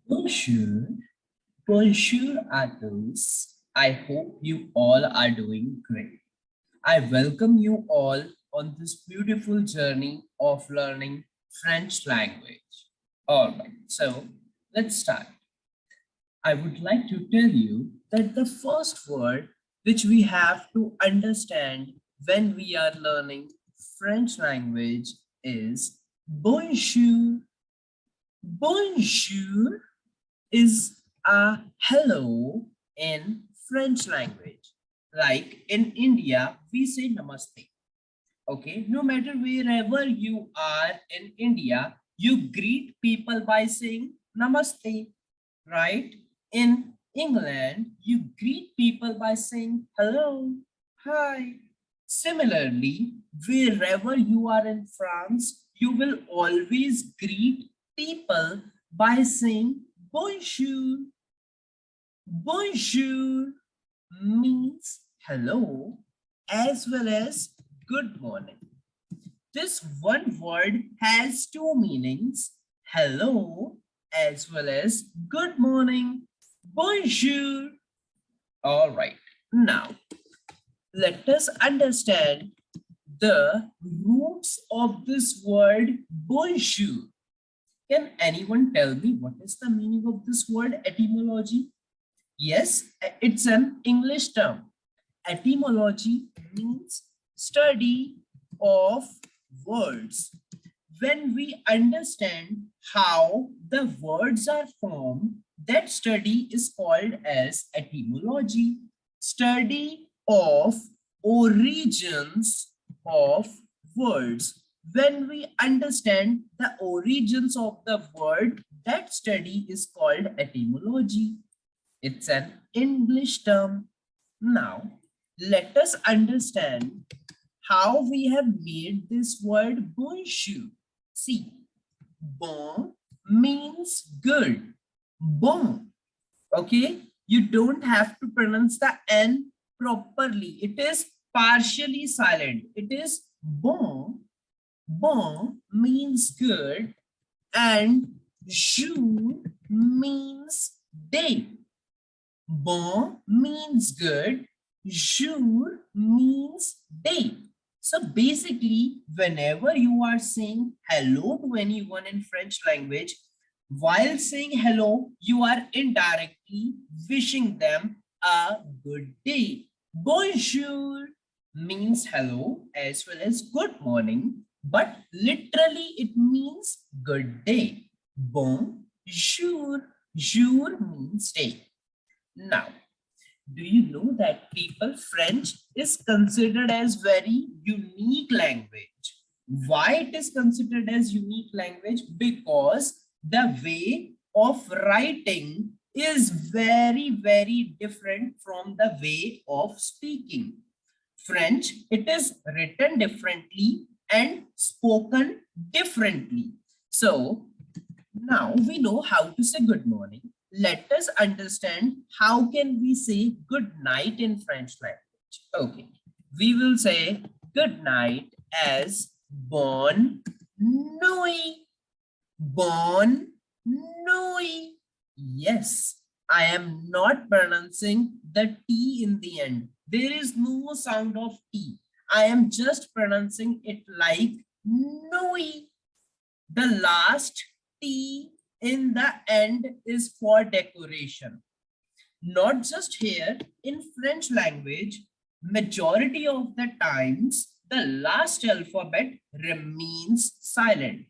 Bonjour, bonjour à tous. I hope you all are doing great. I welcome you all on this beautiful journey of learning French language. All right, so let's start. I would like to tell you that the first word which we have to understand when we are learning French language is bonjour. Bonjour is a hello in French language. Like in India, we say namaste. Okay, no matter wherever you are in India, you greet people by saying namaste, right? In England, you greet people by saying hello, hi. Similarly, wherever you are in France, you will always greet people by saying bonjour. Bonjour means hello as well as good morning. This one word has two meanings, hello as well as good morning. Bonjour. All right, now let us understand the roots of this word bonjour. Can anyone tell me what is the meaning of this word etymology? Yes, it's an English term. Etymology means study of words. When we understand how the words are formed, that study is called as etymology. Study of origins of words. When we understand the origins of the word, that study is called etymology. It's an English term. Now, let us understand how we have made this word bonjour. See, bon means good. Bon. Okay, you don't have to pronounce the N properly. It is partially silent. It is bon. Bon means good and jour means day. Bon means good, jour means day. So basically, whenever you are saying hello to anyone in French language, while saying hello, you are indirectly wishing them a good day. Bonjour means hello as well as good morning, but literally it means good day. Bonjour, jour means day. Now, do you know that people French is considered as very unique language? Why it is considered as unique language? Because the way of writing is very different from the way of speaking. French, it is written differently and spoken differently. So now we know how to say good morning. Let us understand how can we say good night in French language. Okay, we will say good night as bonne nuit. Bonne nuit. Yes, I am not pronouncing the T in the end. There is no sound of T. I am just pronouncing it like nuit. The last T in the end is for decoration. Not just here, in French language, majority of the times, the last alphabet remains silent.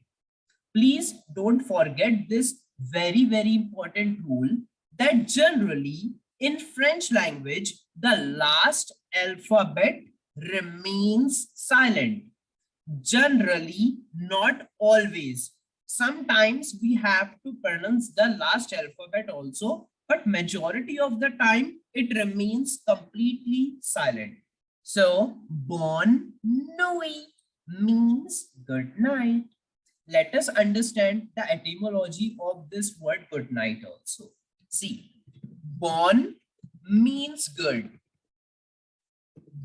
Please don't forget this very important rule that generally in French language, the last alphabet remains silent. Generally, not always. Sometimes we have to pronounce the last alphabet also, but majority of the time it remains completely silent. So, bonne nuit means good night. Let us understand the etymology of this word good night also. See, bonne means good.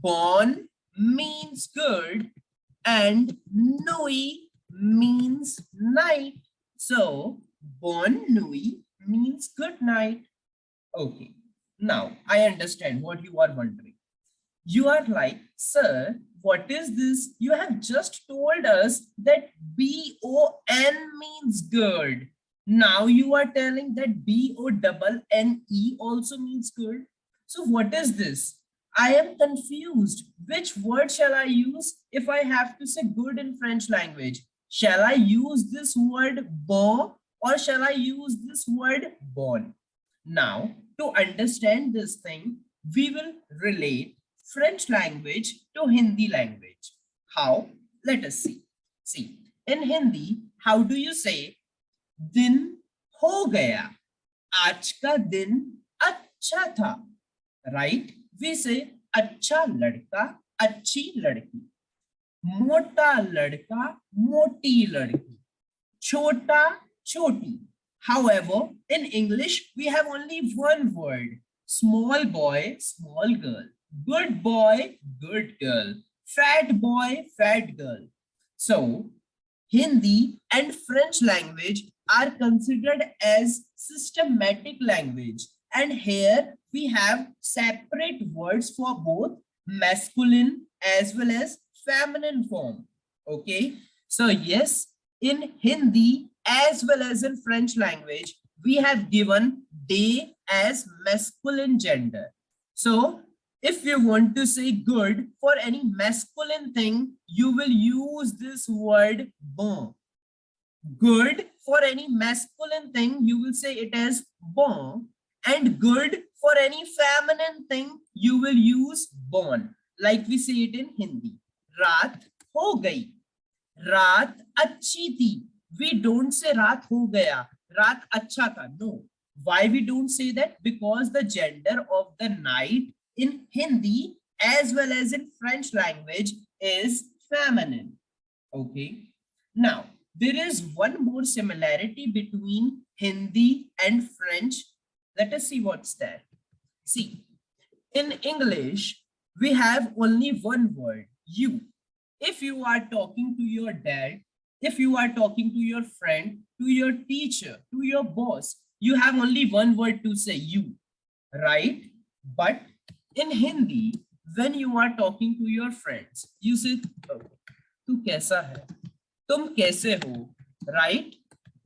Bonne means good and nuit means night. So bonne nuit means good night. Okay, now I understand what you are wondering. You are like, sir, what is this? You have just told us that BON means good. Now you are telling that BONNE also means good. So what is this? I am confused. Which word shall I use if I have to say good in French language? Shall I use this word bon or shall I use this word bon? Now, to understand this thing, we will relate French language to Hindi language. How? Let us see. See, in Hindi, how do you say दिन हो गया? आज का दिन अच्छा था. Right? We say अच्छा लड़का, अच्छी लड़की. मोटा लड़का, मोटी लड़की. Chota, choti. However, in English, we have only one word. Small boy, small girl. Good boy, good girl. Fat boy, fat girl. So, Hindi and French language are considered as systematic language. And here we have separate words for both masculine as well as feminine form. Okay. So yes, in Hindi as well as in French language, we have given they as masculine gender. So if you want to say good for any masculine thing, you will use this word bon. Good for any masculine thing, you will say it as bon. And good for any feminine thing, you will use bon. Like we say it in Hindi. Raat ho gayi. रात अच्छी थी. We don't say रात हो गया, रात अच्छा था. No. Why we don't say that? Because the gender of the night in Hindi as well as in French language is feminine. Okay. Now, there is one more similarity between Hindi and French. Let us see what's that. See, in English, we have only one word, you. If you are talking to your dad, if you are talking to your friend, to your teacher, to your boss, you have only one word to say, you, right? But in Hindi, when you are talking to your friends, you say, tu kaisa hai? Tum kaise ho? Right?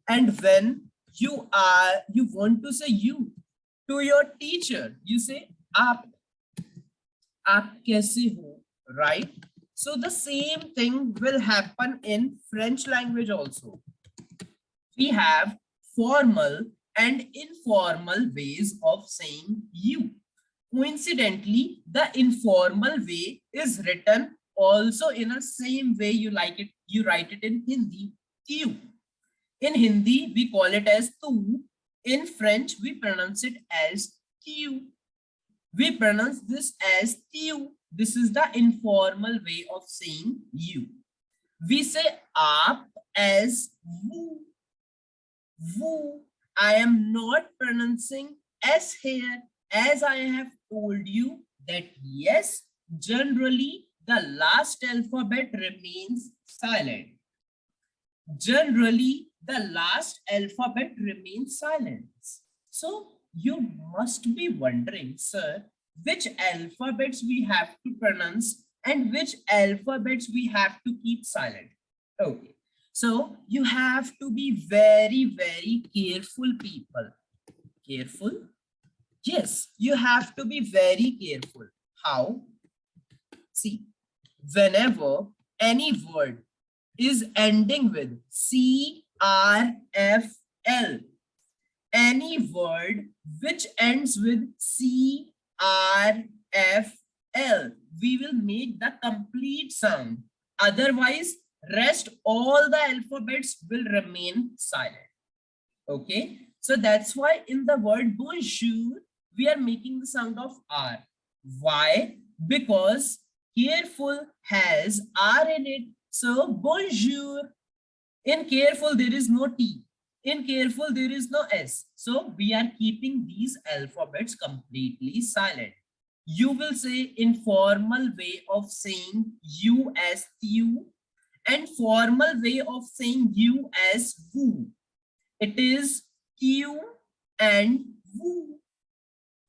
And when you want to say you to your teacher, you say, aap kaise ho? Right? So the same thing will happen in French language also. We have formal and informal ways of saying you. Coincidentally, the informal way is written also in the same way you write it in Hindi, you. In Hindi, we call it as tu. In French, we pronounce it as tu. We pronounce this as tu. This is the informal way of saying you. We say aap as vous. Vous. I am not pronouncing S here, as I have told you that yes, generally the last alphabet remains silent. Generally, the last alphabet remains silent. So you must be wondering, sir, which alphabets we have to pronounce and which alphabets we have to keep silent. Okay, so you have to be very, very careful, people. Careful? Yes, you have to be very careful. How? See, whenever any word is ending with CRFL, any word which ends with CRFL, we will make the complete sound. Otherwise, rest all the alphabets will remain silent. Okay, so that's why in the word bonjour, we are making the sound of R. Why? Because careful has R in it. So bonjour. In careful, there is no T. In careful, there is no S. So we are keeping these alphabets completely silent. You will say informal way of saying you as you and formal way of saying you as vous. It is Q and vous.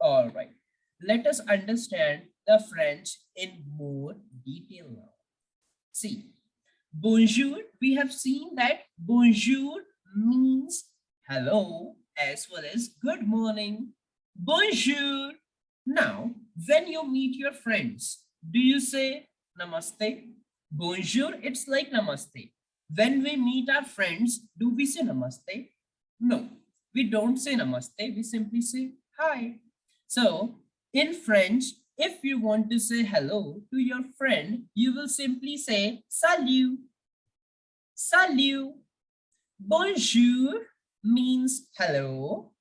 All right. Let us understand the French in more detail now. See, bonjour, we have seen that bonjour means hello as well as good morning. Bonjour. Now, when you meet your friends, do you say namaste? Bonjour, it's like namaste. When we meet our friends, do we say namaste? No, we don't say namaste. We simply say hi. So, in French, if you want to say hello to your friend, you will simply say salut. Salut. Bonjour means hello.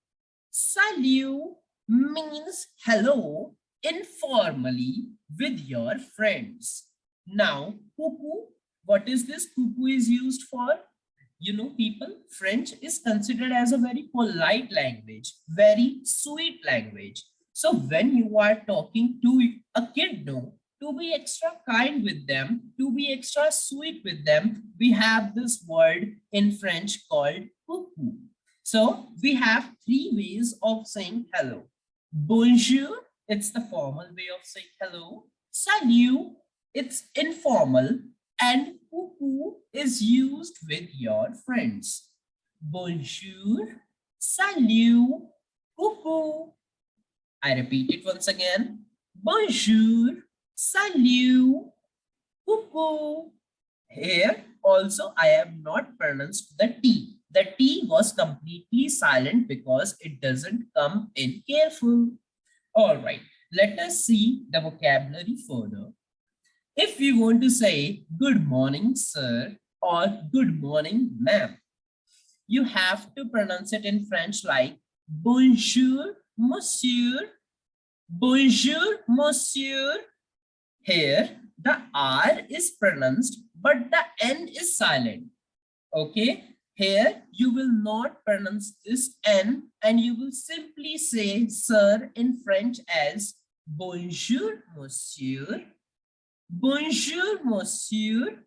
Salut means hello informally with your friends. Now, coucou, what is this? Coucou is used for, you know, people. French is considered as a very polite language, very sweet language. So when you are talking to a kid, no, to be extra kind with them, to be extra sweet with them, we have this word in French called coucou. So we have three ways of saying hello. Bonjour, it's the formal way of saying hello. Salut, it's informal. And coucou is used with your friends. Bonjour, salut, coucou. I repeat it once again. Bonjour, salut, coucou. Here also I have not pronounced the T. The T was completely silent because it doesn't come in careful. All right, let us see the vocabulary further. If you want to say good morning, sir, or good morning, ma'am, you have to pronounce it in French like bonjour, monsieur, bonjour, monsieur. Here, the R is pronounced, but the N is silent. Okay, here you will not pronounce this N and you will simply say sir in French as bonjour, monsieur. Bonjour, monsieur.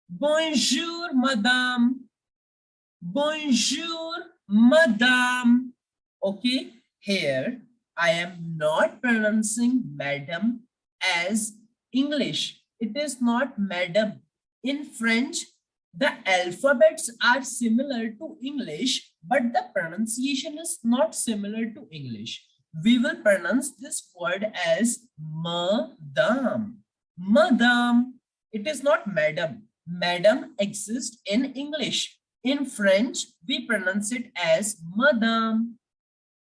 Bonjour, madame. Bonjour, madame. Okay, here I am not pronouncing madam as English. It is not madam. In French, the alphabets are similar to English, but the pronunciation is not similar to English. We will pronounce this word as madame. Madame. It is not madam. Madam exists in English. In French, we pronounce it as madame.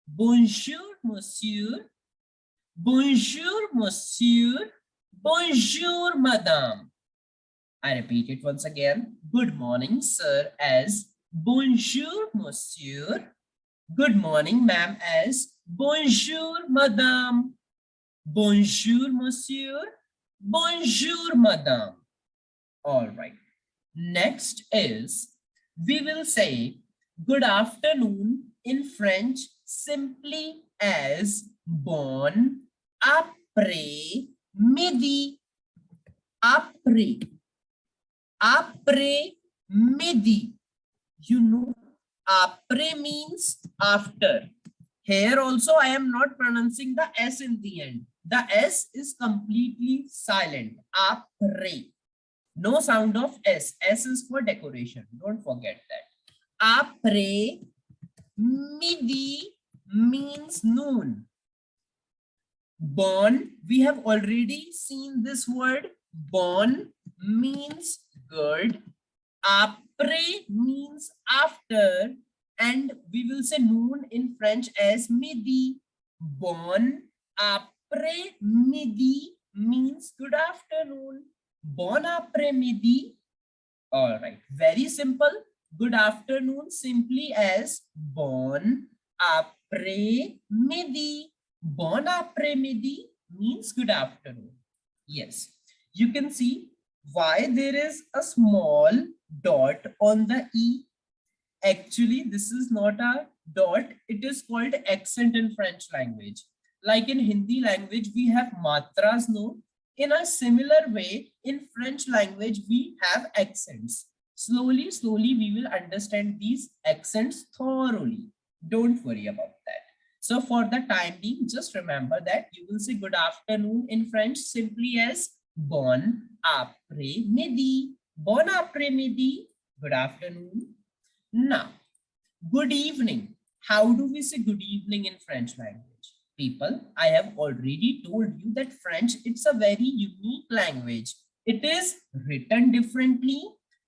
Bonjour, monsieur. Bonjour, monsieur. Bonjour, madame. I repeat it once again. Good morning, sir, as bonjour, monsieur. Good morning, ma'am, as bonjour, madame. Bonjour, monsieur. Bonjour, madame. All right. Next is, we will say good afternoon in French simply as bon après-midi. Après. Après-midi. You know, après means after. Here also I am not pronouncing the S in the end. The S is completely silent. Après. No sound of S. S is for decoration. Don't forget that. Après midi means noon. Bon, we have already seen this word. Bon means good. Après means after. And we will say noon in French as midi. Bon après midi means good afternoon. Bon après-midi. All right, very simple. Good afternoon simply as bon après-midi. Bon après-midi means good afternoon. Yes, you can see why there is a small dot on the E. Actually, this is not a dot. It is called accent in French language. Like in Hindi language, we have matras, no? In a similar way, in French language, we have accents. Slowly, we will understand these accents thoroughly. Don't worry about that. So for the time being, just remember that you will say good afternoon in French simply as bon après-midi. Bon après-midi, good afternoon. Now, good evening. How do we say good evening in French language? People, I have already told you that French, it's a very unique language. It is written differently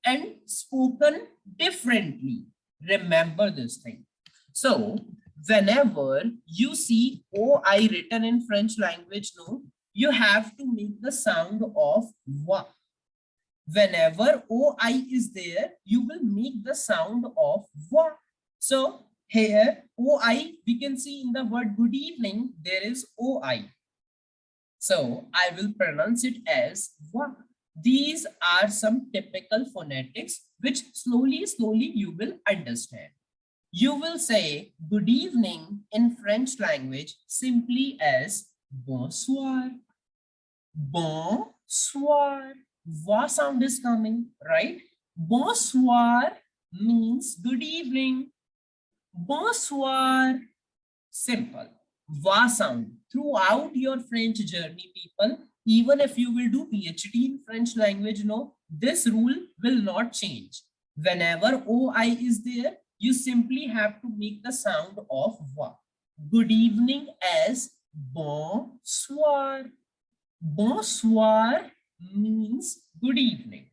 and spoken differently. Remember this thing. So, whenever you see OI written in French language, no, you have to make the sound of wa. Whenever OI is there, you will make the sound of wa. So here OI, we can see in the word good evening, there is OI. So I will pronounce it as wa. These are some typical phonetics which slowly you will understand. You will say good evening in French language simply as bonsoir. Bonsoir. Va sound is coming, right? Bonsoir means good evening. Bonsoir. Simple. Va sound. Throughout your French journey, people, even if you will do PhD in French language, no, this rule will not change. Whenever OI is there, you simply have to make the sound of va. Good evening as bonsoir. Bonsoir means good evening.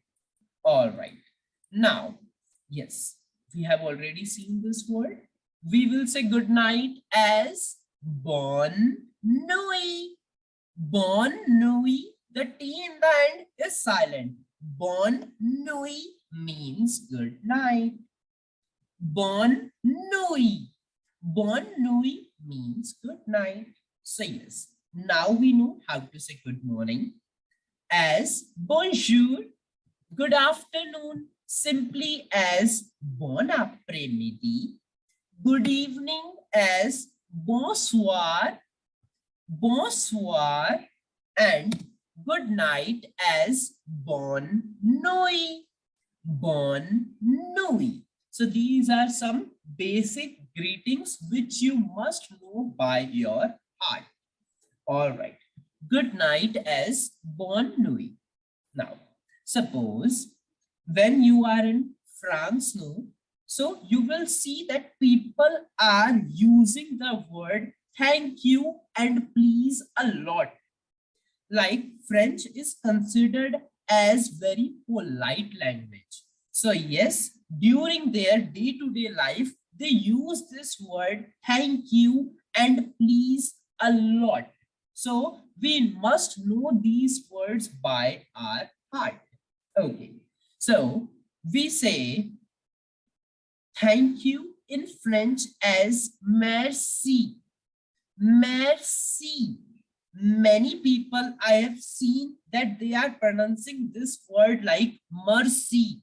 All right. Now, yes, we have already seen this word. We will say good night as bonne nuit. Bonne nuit. The T in the end is silent. Bonne nuit means good night. Bonne nuit. Bonne nuit means good night. So yes, now we know how to say good morning as bonjour, good afternoon simply as bon après-midi, good evening as bonsoir, bonsoir, and good night as bonne nuit, bonne nuit. So these are some basic greetings which you must know by your heart. All right. Good night as bonne nuit. Now, suppose when you are in France, no, so you will see that people are using the word thank you and please a lot. Like French is considered as very polite language. So yes, during their day-to-day life, they use this word thank you and please a lot. So we must know these words by our heart. Okay, so we say thank you in French as merci. Merci. Many people I have seen that they are pronouncing this word like mercy.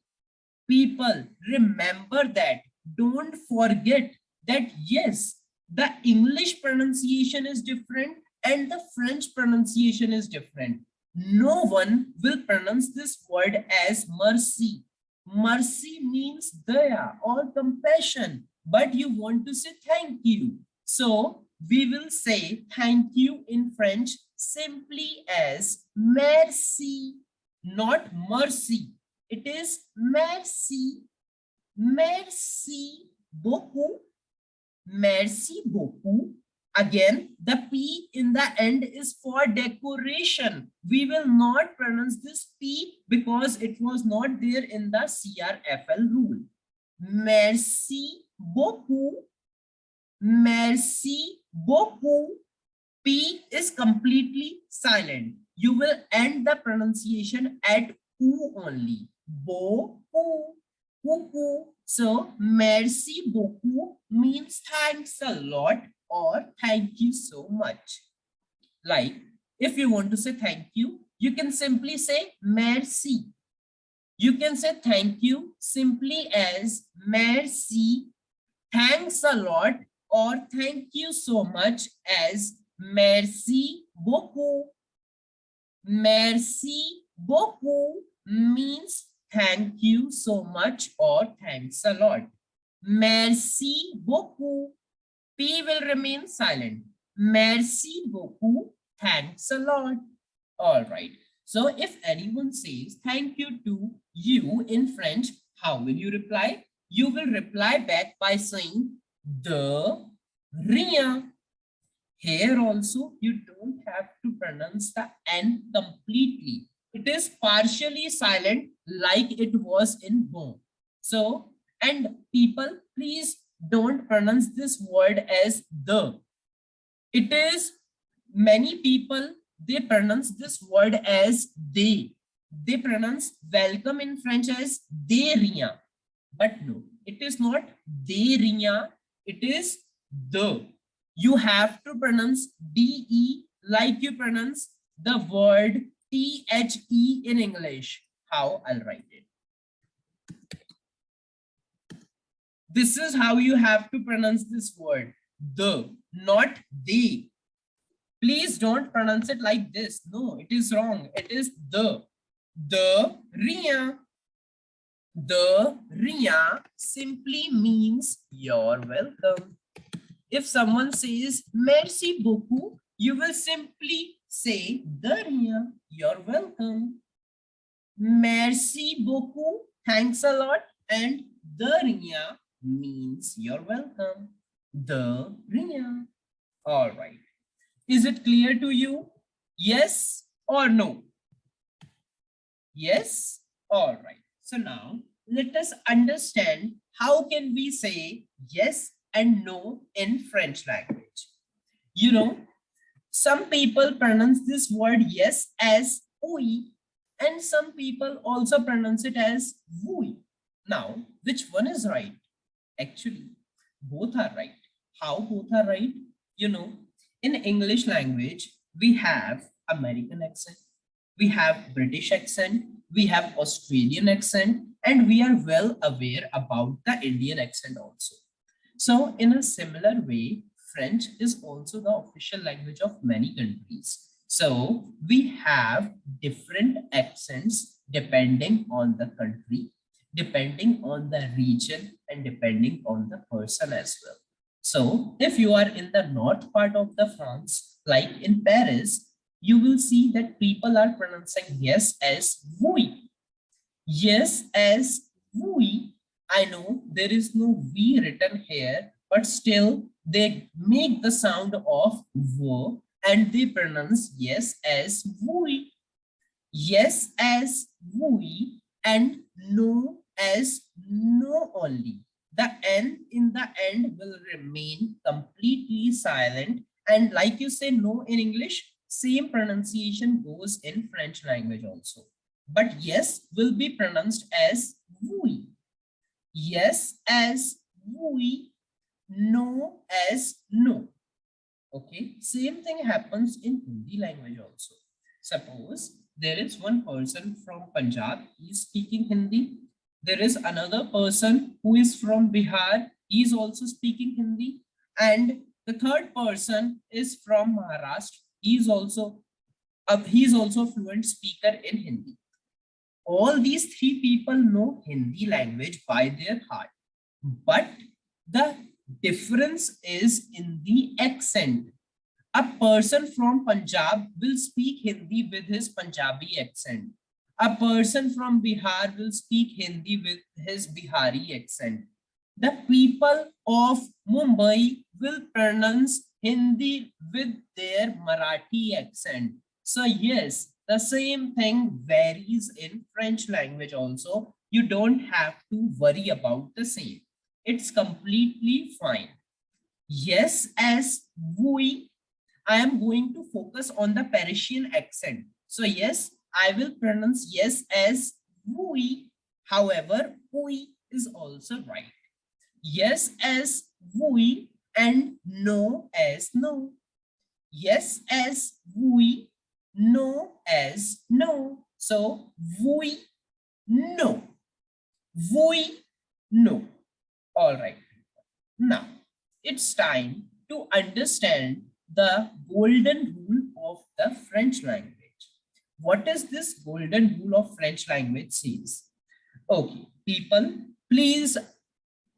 People, remember that. Don't forget that yes, the English pronunciation is different and the French pronunciation is different. No one will pronounce this word as mercy. Mercy means daya or compassion, but you want to say thank you. So we will say thank you in French simply as merci, not mercy. It is merci. Merci beaucoup. Merci beaucoup. Again, the P in the end is for decoration. We will not pronounce this P because it was not there in the CRFL rule. Merci beaucoup. Merci beaucoup. P is completely silent. You will end the pronunciation at U only. Beaucoup. Beaucoup. So, merci beaucoup means thanks a lot or thank you so much. Like, if you want to say thank you, you can simply say merci. You can say thank you simply as merci, thanks a lot, or thank you so much as merci beaucoup. Merci beaucoup means thank you so much or thanks a lot. Merci beaucoup. P will remain silent. Merci beaucoup. Thanks a lot. All right. So if anyone says thank you to you in French, how will you reply? You will reply back by saying de rien. Here also, you don't have to pronounce the N completely. It is partially silent like it was in bon. So, and people, please don't pronounce this word as the. It is many people, they pronounce this word as they. They pronounce welcome in French as de rien. But no, it is not de rien. It is the. You have to pronounce de like you pronounce the word the in English. How? I'll write it. This is how you have to pronounce this word. The, not they. Please don't pronounce it like this. No, it is wrong. It is the. The rien. The rien simply means you're welcome. If someone says merci beaucoup, you will simply say de rien, you're welcome. Merci beaucoup, thanks a lot, and de rien means you're welcome. De rien. All right. Is it clear to you? Yes or no? Yes? All right. So now let us understand how can we say yes and no in French language. You know, some people pronounce this word yes as oui, and some people also pronounce it as vui. Now, which one is right? Actually, both are right. How both are right? You know, in English language, we have American accent, we have British accent, we have Australian accent, and we are well aware about the Indian accent also. So in a similar way, French is also the official language of many countries. So we have different accents depending on the country, depending on the region, and depending on the person as well. So if you are in the north part of the France, like in Paris, you will see that people are pronouncing yes as oui. Yes as oui. I know there is no V written here, but still they make the sound of V and they pronounce yes as vui. Yes as vui and no as no only. The N in the end will remain completely silent. And like you say no in English, same pronunciation goes in French language also. But yes will be pronounced as vui. Yes as oui, no as no. Okay, same thing happens in Hindi language also. Suppose there is one person from Punjab, he is speaking Hindi. There is another person who is from Bihar, he is also speaking Hindi. And the third person is from Maharashtra, he is also a fluent speaker in Hindi. All these three people know Hindi language by their heart, but the difference is in the accent. A person from Punjab will speak Hindi with his Punjabi accent. A person from Bihar will speak Hindi with his Bihari accent. The people of Mumbai will pronounce Hindi with their Marathi accent. So yes, the same thing varies in French language also. You don't have to worry about the same. It's completely fine. Yes as vui. I am going to focus on the Parisian accent. So yes, I will pronounce yes as vui. However, vui is also right. Yes as vui and no as no. Yes as vui, no as no. So vui, no. Vui, no. All right. Now, it's time to understand the golden rule of the French language. What is this golden rule of French language says? Okay, people, please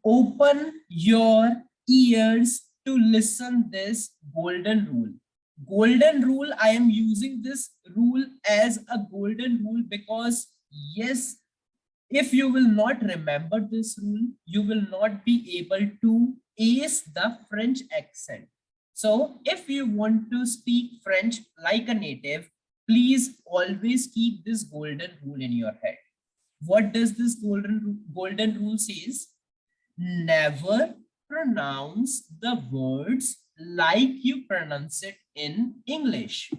open your ears to listen this golden rule. Golden rule, I am using this rule as a golden rule because yes, if you will not remember this rule, you will not be able to ace the French accent. So if you want to speak French like a native, please always keep this golden rule in your head. What does this golden rule says? Never pronounce the words like you pronounce it in English.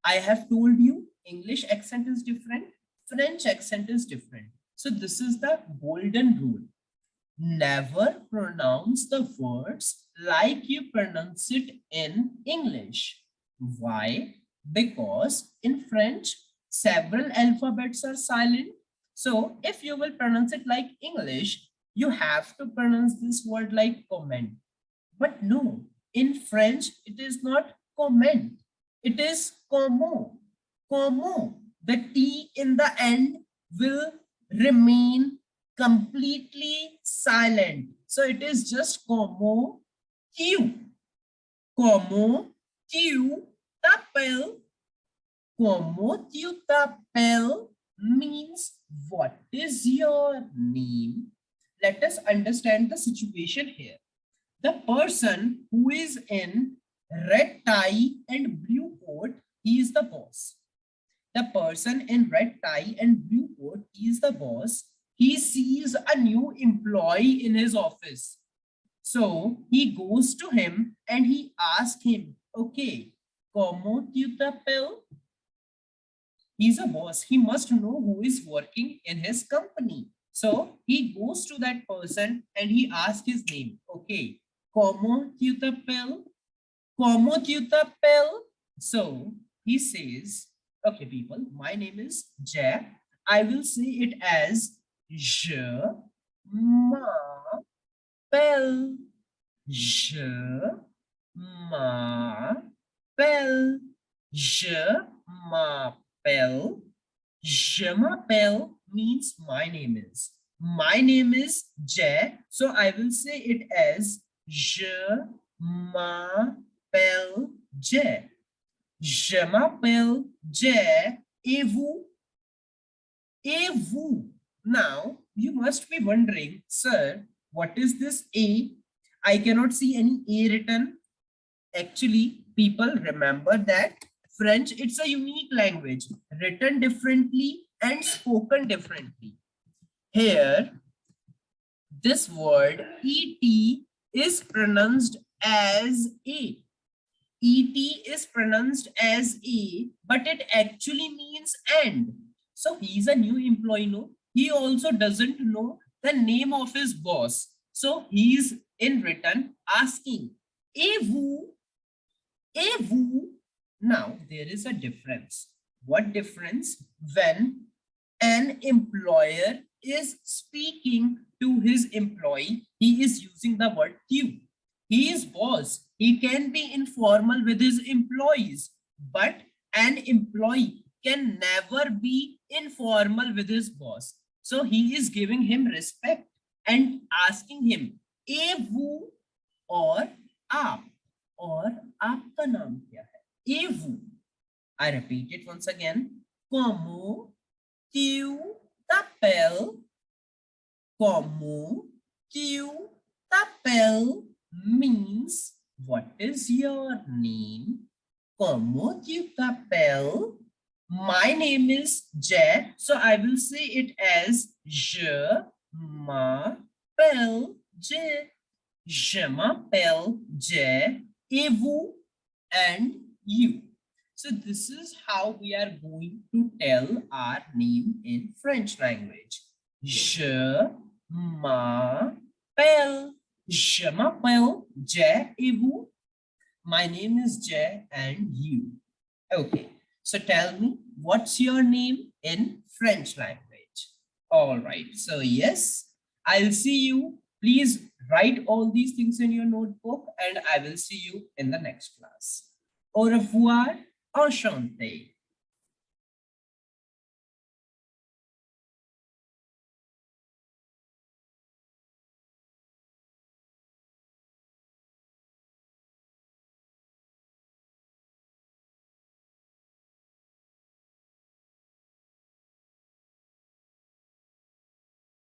I have told you English accent is different, French accent is different. So this is the golden rule. Never pronounce the words like you pronounce it in English. Why? Because in French, several alphabets are silent. So if you will pronounce it like English, you have to pronounce this word like comment. But no, in French, it is not comment. It is comment. Comment. The T in the end will remain completely silent. So it is just comment tu. Comment tu t'appelles? Comment tu t'appelles means what is your name? Let us understand the situation here. The person who is in red tie and blue coat, he is the boss. The person in red tie and blue coat, he is the boss. He sees a new employee in his office. So he goes to him and he asks him, okay, comment tu t'appelles? He's a boss. He must know who is working in his company. So he goes to that person and he asks his name. Okay, comment tu t'appelles? Comment tu t'appelles? So he says, okay, people, my name is Jay. I will say it as je m'appelle. Je m'appelle. Je m'appelle. Je m'appelle means my name is. My name is Jay. So I will say it as je m'appelle Jay. Je m'appelle Jay. Et vous? Et vous? Now, you must be wondering, sir, what is this A? I cannot see any A written. Actually, people remember that French, it's a unique language, written differently and spoken differently. Here, this word ET is pronounced as A. ET is pronounced as A, but it actually means and. So he's a new employee, no? He also doesn't know the name of his boss. So he's in return asking, et vous? Et vous? Now there is a difference. What difference? When an employer is speaking to his employee, he is using the word tu. He is boss. He can be informal with his employees, but an employee can never be informal with his boss. So he is giving him respect and asking him, "Et vous?" or "आप?" or "आपका नाम क्या है?" Et vous? I repeat it once again. Comment tu t'appelles? Comment tu t'appelles means what is your name? Comment tu t'appelles? My name is Jay, so I will say it as je m'appelle Jay. Je m'appelle Jay. Et vous? And you. So this is how we are going to tell our name in French language. Je m'appelle. Je m'appelle Jay. Et vous? My name is Jay and you. Okay. So tell me, what's your name in French language? All right. So yes, I'll see you. Please write all these things in your notebook and I will see you in the next class. Au revoir, enchanté.